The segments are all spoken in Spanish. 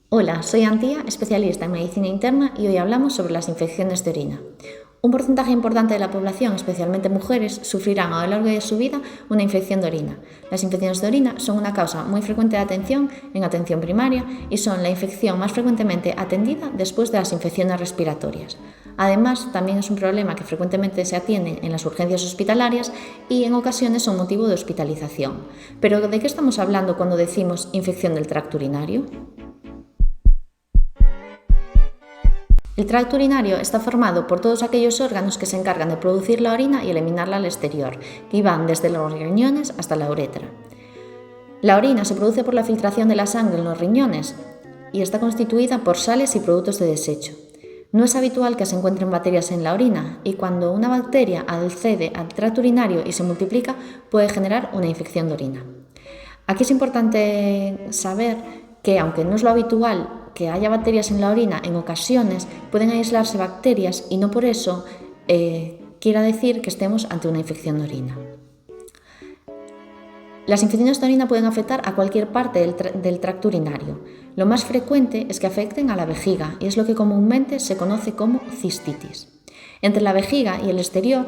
Hola, soy Antía, especialista en medicina interna y hoy hablamos sobre las infecciones de orina. Un porcentaje importante de la población, especialmente mujeres, sufrirán a lo largo de su vida una infección de orina. Las infecciones de orina son una causa muy frecuente de atención en atención primaria y son la infección más frecuentemente atendida después de las infecciones respiratorias. Además, también es un problema que frecuentemente se atiende en las urgencias hospitalarias y en ocasiones son motivo de hospitalización. Pero ¿de qué estamos hablando cuando decimos infección del tracto urinario? El tracto urinario está formado por todos aquellos órganos que se encargan de producir la orina y eliminarla al exterior, que van desde los riñones hasta la uretra. La orina se produce por la filtración de la sangre en los riñones y está constituida por sales y productos de desecho. No es habitual que se encuentren bacterias en la orina y cuando una bacteria accede al tracto urinario y se multiplica puede generar una infección de orina. Aquí es importante saber que, aunque no es lo habitual que haya bacterias en la orina, en ocasiones pueden aislarse bacterias y no por eso quiera decir que estemos ante una infección de orina. Las infecciones de orina pueden afectar a cualquier parte del tracto urinario. Lo más frecuente es que afecten a la vejiga y es lo que comúnmente se conoce como cistitis. Entre la vejiga y el exterior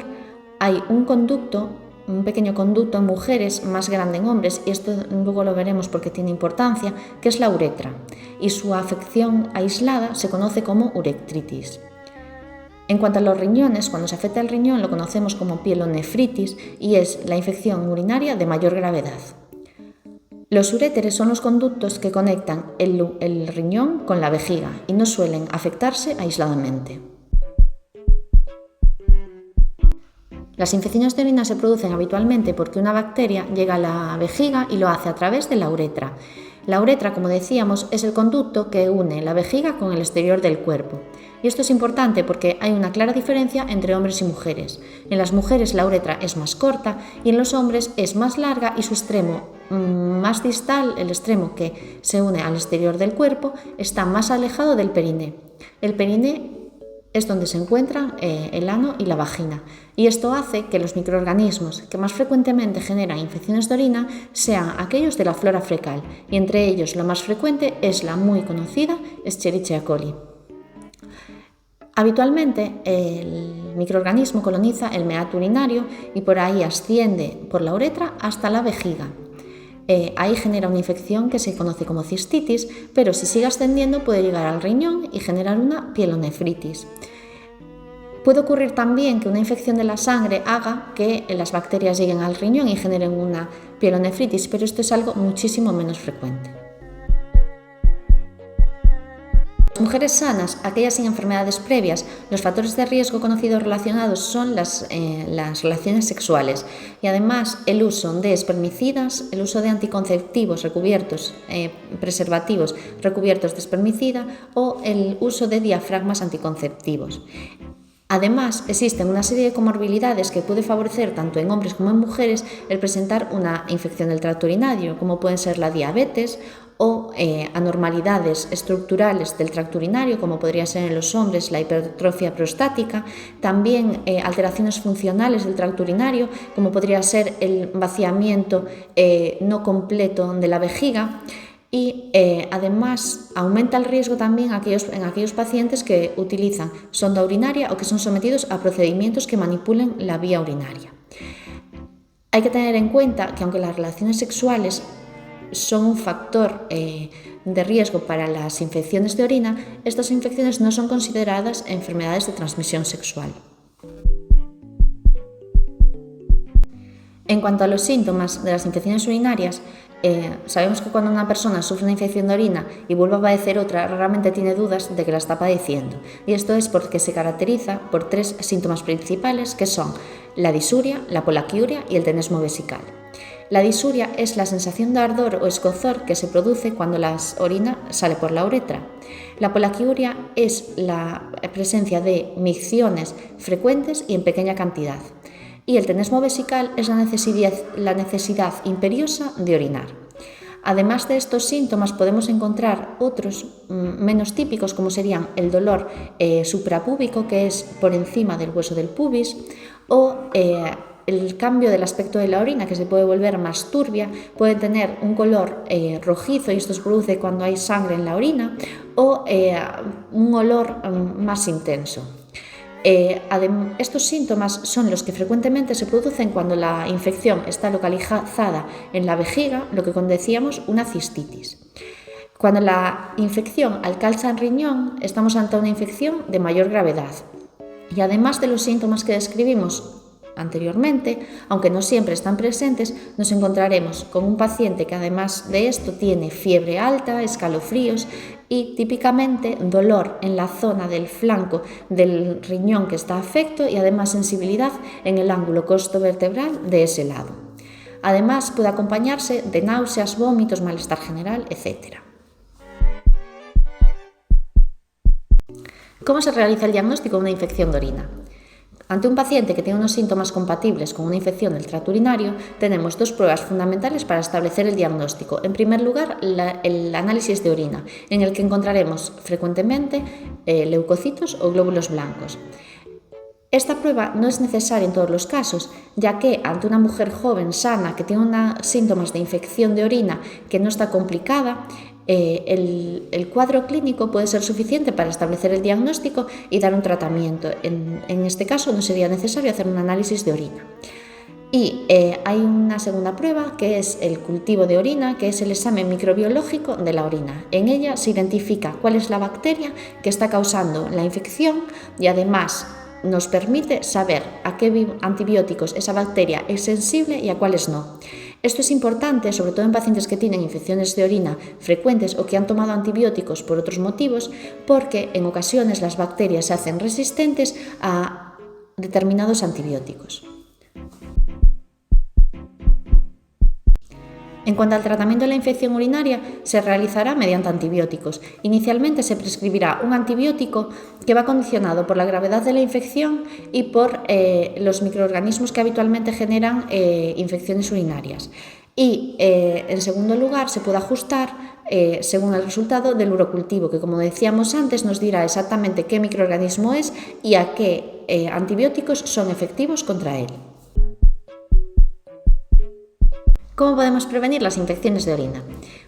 hay un pequeño conducto en mujeres, más grande en hombres, y esto luego lo veremos porque tiene importancia, que es la uretra, y su afección aislada se conoce como uretritis. En cuanto a los riñones, cuando se afecta el riñón lo conocemos como pielonefritis y es la infección urinaria de mayor gravedad. Los uréteres son los conductos que conectan el riñón con la vejiga y no suelen afectarse aisladamente. Las infecciones de orina se producen habitualmente porque una bacteria llega a la vejiga y lo hace a través de la uretra. La uretra, como decíamos, es el conducto que une la vejiga con el exterior del cuerpo. Y esto es importante porque hay una clara diferencia entre hombres y mujeres. En las mujeres la uretra es más corta y en los hombres es más larga y su extremo más distal, el extremo que se une al exterior del cuerpo, está más alejado del periné. El periné es donde se encuentran el ano y la vagina, y esto hace que los microorganismos que más frecuentemente generan infecciones de orina sean aquellos de la flora fecal, y entre ellos lo más frecuente es la muy conocida Escherichia coli. Habitualmente el microorganismo coloniza el meato urinario y por ahí asciende por la uretra hasta la vejiga. Ahí genera una infección que se conoce como cistitis, pero si sigue ascendiendo puede llegar al riñón y generar una pielonefritis. Puede ocurrir también que una infección de la sangre haga que las bacterias lleguen al riñón y generen una pielonefritis, pero esto es algo muchísimo menos frecuente. En mujeres sanas, aquellas sin enfermedades previas, los factores de riesgo conocidos relacionados son las relaciones sexuales y además el uso de espermicidas, el uso de anticonceptivos recubiertos, preservativos recubiertos de espermicida o el uso de diafragmas anticonceptivos. Además, existen una serie de comorbilidades que puede favorecer tanto en hombres como en mujeres el presentar una infección del tracto urinario, como pueden ser la diabetes o anormalidades estructurales del tracto urinario, como podría ser en los hombres la hipertrofia prostática, también alteraciones funcionales del tracto urinario, como podría ser el vaciamiento no completo de la vejiga. Y además aumenta el riesgo también en aquellos pacientes que utilizan sonda urinaria o que son sometidos a procedimientos que manipulen la vía urinaria. Hay que tener en cuenta que aunque las relaciones sexuales son un factor de riesgo para las infecciones de orina, estas infecciones no son consideradas enfermedades de transmisión sexual. En cuanto a los síntomas de las infecciones urinarias, sabemos que cuando una persona sufre una infección de orina y vuelve a padecer otra, raramente tiene dudas de que la está padeciendo. Y esto es porque se caracteriza por 3 síntomas principales, que son la disuria, la polaquiuria y el tenesmo vesical. La disuria es la sensación de ardor o escozor que se produce cuando la orina sale por la uretra. La polaquiuria es la presencia de micciones frecuentes y en pequeña cantidad. Y el tenesmo vesical es la necesidad imperiosa de orinar. Además de estos síntomas podemos encontrar otros menos típicos, como serían el dolor suprapúbico, que es por encima del hueso del pubis, o el cambio del aspecto de la orina, que se puede volver más turbia, puede tener un color rojizo, y esto se produce cuando hay sangre en la orina, o un olor más intenso. Estos síntomas son los que frecuentemente se producen cuando la infección está localizada en la vejiga, lo que decíamos una cistitis. Cuando la infección alcanza el riñón, estamos ante una infección de mayor gravedad. Y además de los síntomas que describimos anteriormente, aunque no siempre están presentes, nos encontraremos con un paciente que además de esto tiene fiebre alta, escalofríos y típicamente dolor en la zona del flanco del riñón que está afecto, y además sensibilidad en el ángulo costovertebral de ese lado. Además puede acompañarse de náuseas, vómitos, malestar general, etc. ¿Cómo se realiza el diagnóstico de una infección de orina? Ante un paciente que tiene unos síntomas compatibles con una infección del tracto urinario, tenemos dos pruebas fundamentales para establecer el diagnóstico. En primer lugar, el análisis de orina, en el que encontraremos frecuentemente leucocitos o glóbulos blancos. Esta prueba no es necesaria en todos los casos, ya que ante una mujer joven, sana, que tiene síntomas de infección de orina que no está complicada, el cuadro clínico puede ser suficiente para establecer el diagnóstico y dar un tratamiento. En este caso no sería necesario hacer un análisis de orina. Y hay una segunda prueba, que es el cultivo de orina, que es el examen microbiológico de la orina. En ella se identifica cuál es la bacteria que está causando la infección, y además nos permite saber a qué antibióticos esa bacteria es sensible y a cuáles no. Esto es importante, sobre todo en pacientes que tienen infecciones de orina frecuentes o que han tomado antibióticos por otros motivos, porque en ocasiones las bacterias se hacen resistentes a determinados antibióticos. En cuanto al tratamiento de la infección urinaria, se realizará mediante antibióticos. Inicialmente se prescribirá un antibiótico que va condicionado por la gravedad de la infección y por los microorganismos que habitualmente generan infecciones urinarias. Y en segundo lugar, se puede ajustar según el resultado del urocultivo, que, como decíamos antes, nos dirá exactamente qué microorganismo es y a qué antibióticos son efectivos contra él. ¿Cómo podemos prevenir las infecciones de orina?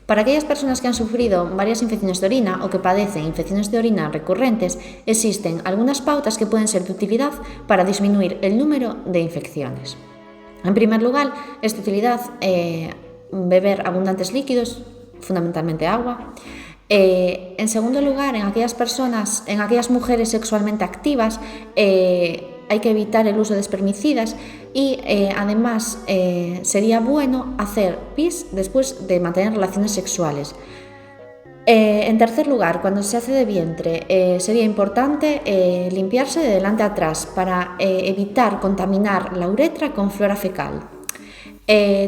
Para aquellas personas que han sufrido varias infecciones de orina o que padecen infecciones de orina recurrentes, existen algunas pautas que pueden ser de utilidad para disminuir el número de infecciones. En primer lugar, es de utilidad beber abundantes líquidos, fundamentalmente agua. En segundo lugar, en aquellas mujeres sexualmente activas, hay que evitar el uso de espermicidas y además sería bueno hacer pis después de mantener relaciones sexuales. En tercer lugar, cuando se hace de vientre, sería importante limpiarse de delante a atrás para evitar contaminar la uretra con flora fecal.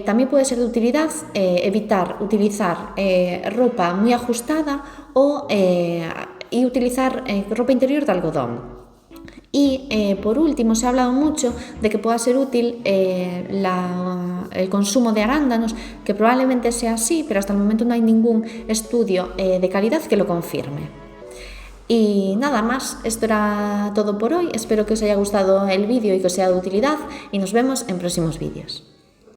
También puede ser de utilidad evitar utilizar ropa muy ajustada y utilizar ropa interior de algodón. Y por último, se ha hablado mucho de que pueda ser útil el consumo de arándanos, que probablemente sea así, pero hasta el momento no hay ningún estudio de calidad que lo confirme. Y nada más, esto era todo por hoy. Espero que os haya gustado el vídeo y que os sea de utilidad, y nos vemos en próximos vídeos.